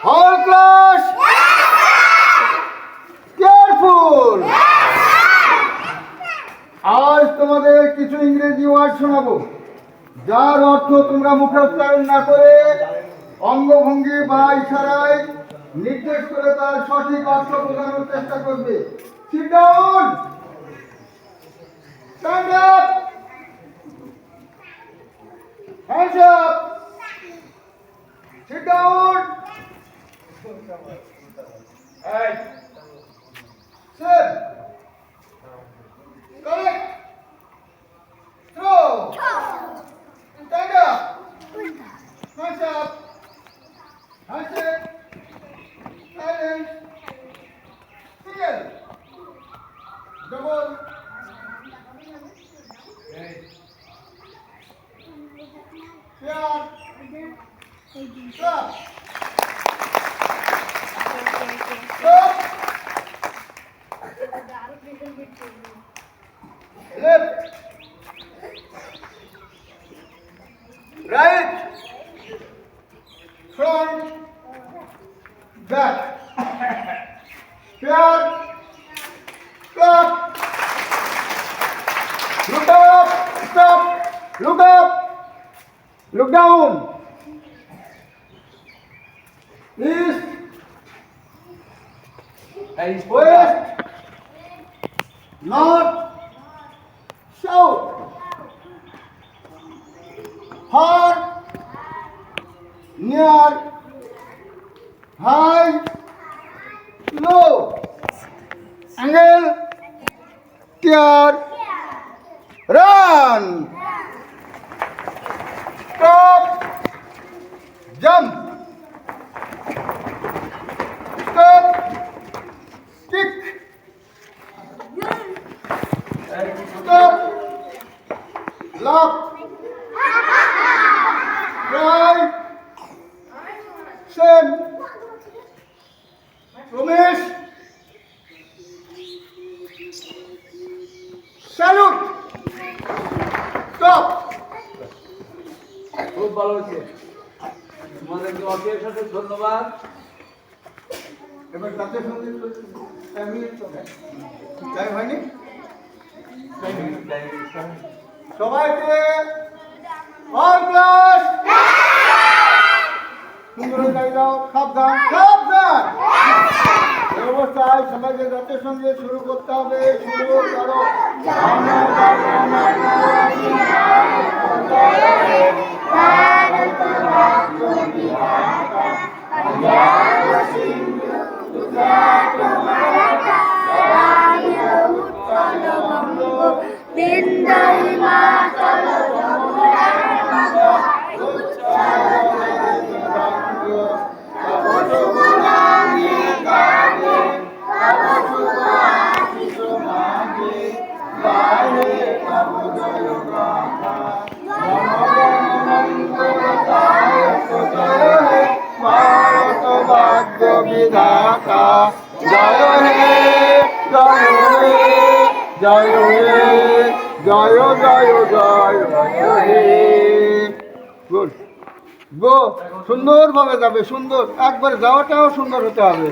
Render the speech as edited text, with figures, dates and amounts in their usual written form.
All class careful. আজ তোমাদের কিছু ইংরেজি ওয়ার্ড শোনাবো, যার অর্থ তোমরা মুখে উচ্চারণ না করে অঙ্গভঙ্গি বা ইশারায় নির্দেশ করে তার সঠিক অর্থ বোঝানোর চেষ্টা করবে। Sit down. Stand up. Hands up. Sit down. Hey. Sit. Correct. Throw. Stand up. Hands up. Handshake. Silence. Single. Double. Pair. Stop. Stop. Left. Right. Front. Back. Pair. Stop. Look up. Stop. Look up. Look down. East. West. North. South. Far. Near. High. Low. Angle. Tear. Run. Stop. Jump. Stop. Kick. Stop. Laugh. Cry. Send. Promise. Salute. Stop. খুব ভালো হয়েছে, তোমাদেরকে অশেষ অশেষ ধন্যবাদ। এবার জাতীয় সঙ্গীত টাইম হয়নি, সবাইকে অল ক্লাস সুন্দর গাই দাও। সাবধান সাবধান। এই অবস্থায় সবাইকে জাতীয় সঙ্গীত শুরু করতে হবে। শুরু করো। বিধাতা জয় হে জয় হে জয় হে জয় জয় জয় হে। গুড গো, সুন্দরভাবে যাবে, সুন্দর একবার যাওয়াটাও সুন্দর হতে হবে।